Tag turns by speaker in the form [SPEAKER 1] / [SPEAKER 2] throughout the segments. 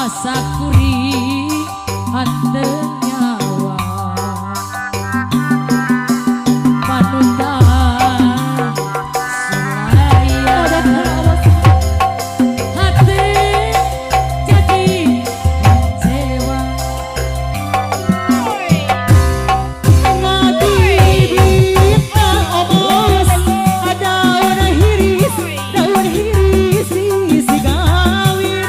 [SPEAKER 1] Sakuri hande nyawa panutan selaya hati jadi kecewa ngadibit omos daun hiris isi gawir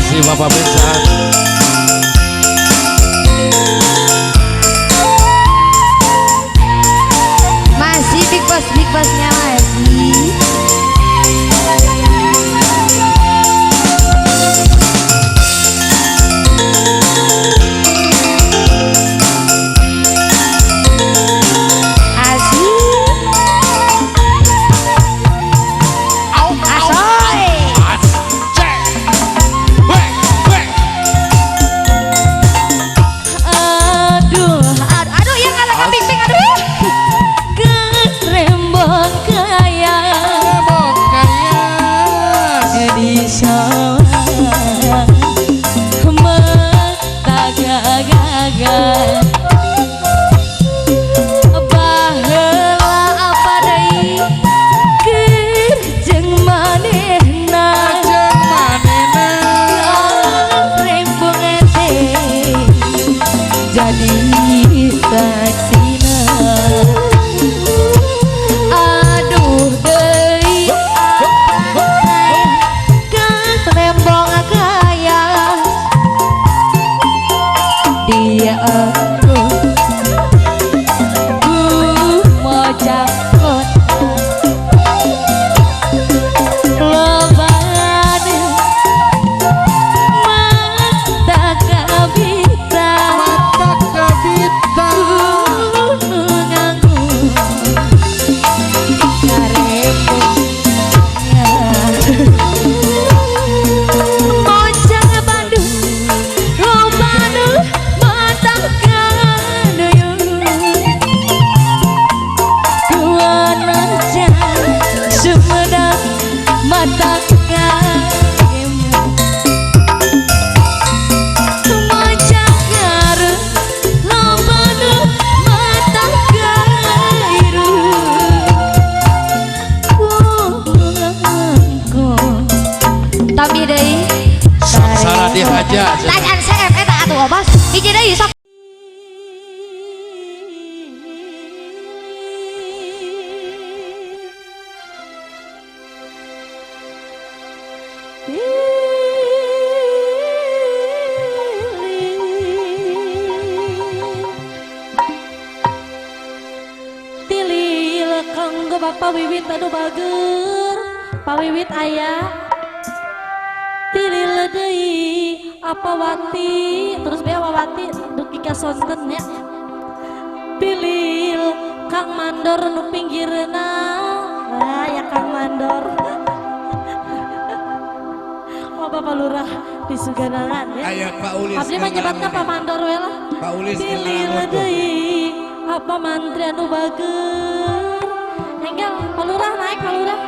[SPEAKER 2] kasih Bapak Bensan.
[SPEAKER 3] Masih big bossnya masih.
[SPEAKER 2] Tanyaan
[SPEAKER 3] CF eta atuh obas. Hiji deui sok.
[SPEAKER 1] Tilil kanggo Bapak Wiwit anu bager. Pak Wiwit aya. Tilil deui apa wati terus bewa wati duki ka sonten ya. Pilil Kang Mandor nu pinggirna. Nah ya Kang Mandor. Oh Bapak Lurah di Suganangan ya.
[SPEAKER 4] Aya Pak Ulis.
[SPEAKER 1] Abdi menyebutna Pak Mandor we lah.
[SPEAKER 4] Pak Ulis.
[SPEAKER 1] Pilil deui apa mantri anu bager. Enggal Pak Lurah naik Pak Lurah.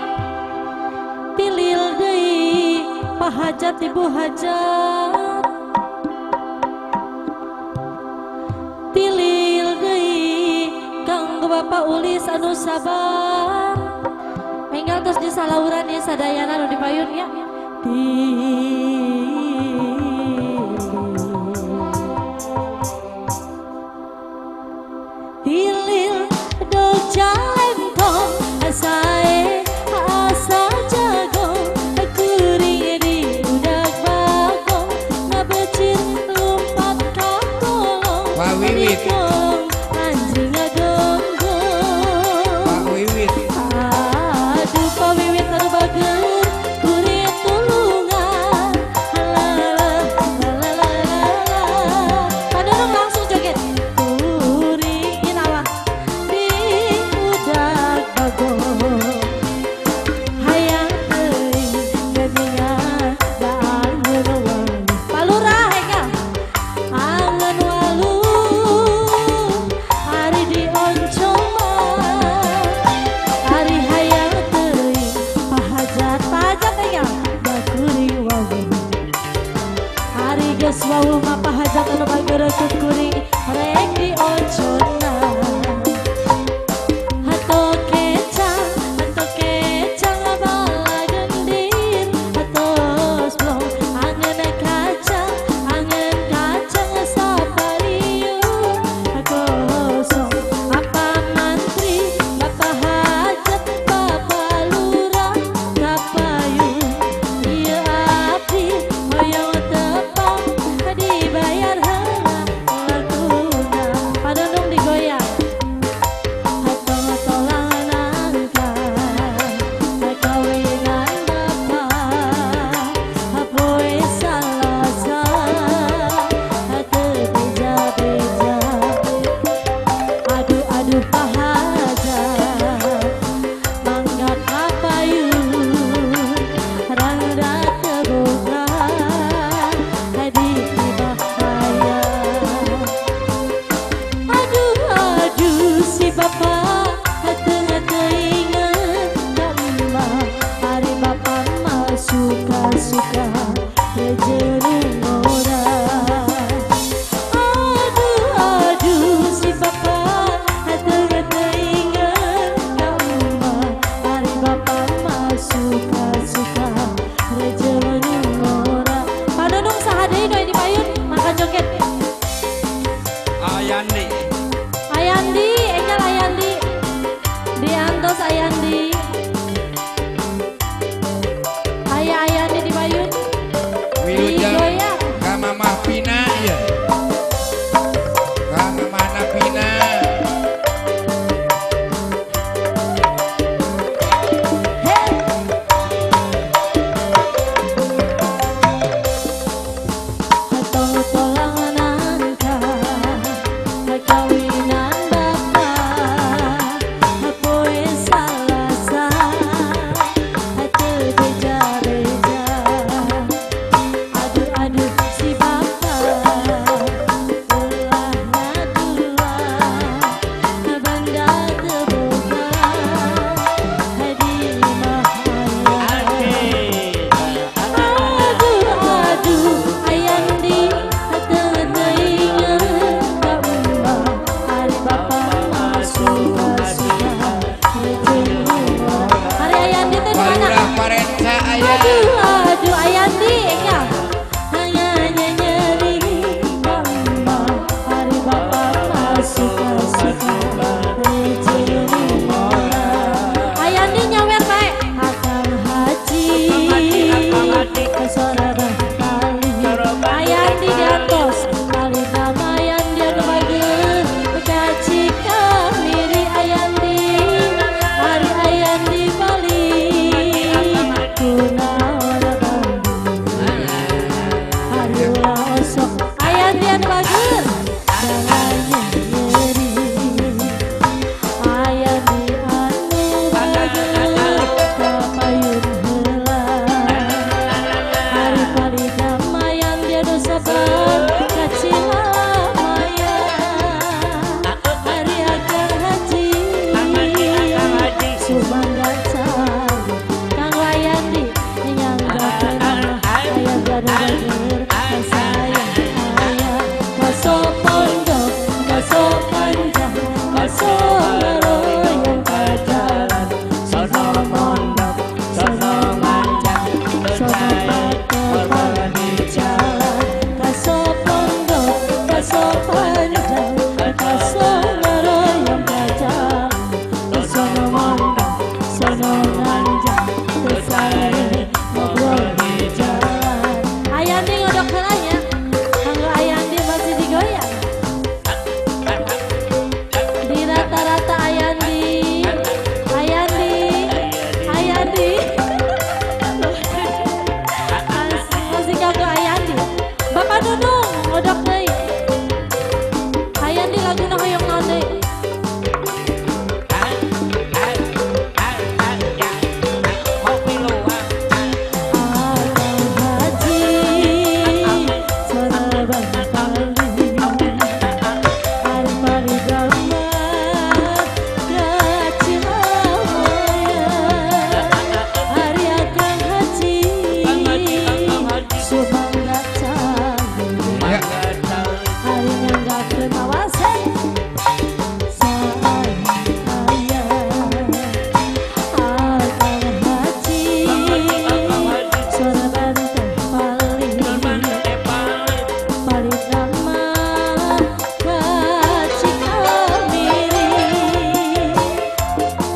[SPEAKER 1] Pilil deui Pak Hajat Ibu Hajat. Pilil deui kanggo Bapak Ulis anu sabar. Menggal terus disalauran ya sadayana anu dipayun ya. Pilil do jalentong asae asa jago.
[SPEAKER 4] Pak Wiwit.
[SPEAKER 1] Anjing ngadonggong.
[SPEAKER 4] Pak Wiwit.
[SPEAKER 1] Aduh Pak Wiwit anu bager kuring tulungan. Padahal langsung joget. Kuring ginawa di udag bagong. Hayang teuing geningan da angeun walu. Pak Lurah eka. Angeun walu hari di oncoman. Hari hayang teuing pahajat aya da kuring wawu. Hari geus wawu mah pahajat anu bageureut kuring rek di onconna. Hato kecang bala gendir. Hatos blong angeun kacang sapariun. Kosong apa mantri Bapak Hajat Bapak Lurah kapayun. Ieu abdi hoyong suka-suka rejerung orang. Aduh si bapak hati-hati ingat kamu hari bapak mah suka-suka rejerung orang. Pak Dodong sahadei doi di payun makan joget.
[SPEAKER 2] Ayandi.
[SPEAKER 1] Ayandi, Angel Ayandi, diantos Ayandi. Ayandi di payun.
[SPEAKER 2] Wilujeng
[SPEAKER 1] Digoyang.
[SPEAKER 2] ka Mamah Pina ya. Ka Mamahna Pina.
[SPEAKER 1] Atau tolang nangka kawinan bapak poe salasa atuh beja-beja. Aduh si bapak ulah ngadua banda teboga hadi mahaya. Aduh Ayandi hati-hati ingat kamu hari bapak mah suka-suka rejerung. Hari Ayandi teh di mana?
[SPEAKER 2] Palurah Parenca aya.
[SPEAKER 1] Aduh Ayandi enggak hanya nyeri kamu hari bapak mah suka-suka rejerung orang. Ayandi nyawer bae akang haji kesoraban kali Ayandi di atas kali damayan dia bageun kaci kamiri Ayandi hari Ayandi balik kunaon Bandung hari ulah osok Ayandi anu bageun jangan nyeri Ayandi anu bageun kapayun heula hari pali damayan dia dosa bang kacila maya hari akang haji sumangga cari kang Ayandi nyangga pernah ayah gada bager sayang ayah kaso pondok kaso panjang kaso ngaroyong kajalan sono mondok sono manjang sono pakepan di jalan kaso pondok kaso panjang kaso ngaroyong kajalan sono mondok sono manjang kesare ngobrol di jalan. Ayandi ngodok helanya kanggo Ayandi masih digoyang di rata-rata Ayandi masih kanggo Ayandi. Bapak Dudung ngodok deui Ayandi laguna hoyong naon deui. Akang haji soraban kali hari pali damat kacila maya hari akang haji sumangga cari
[SPEAKER 2] Ya.
[SPEAKER 1] hari nyanggakeun awasan saaya akang haji soraban teh paling paling nama kaci kamiri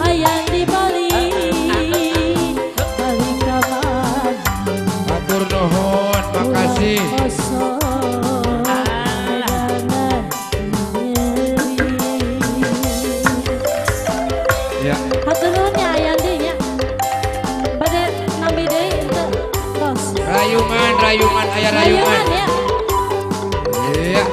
[SPEAKER 1] Ayandi balik kaman
[SPEAKER 2] Matur nuhun, makasih. Ya.
[SPEAKER 1] Hatur nuhun nya Ayandi nya. Bade nambi deui henteu tos.
[SPEAKER 2] Rayungan aya rayungan.
[SPEAKER 1] Rayungan ya.
[SPEAKER 2] Iya.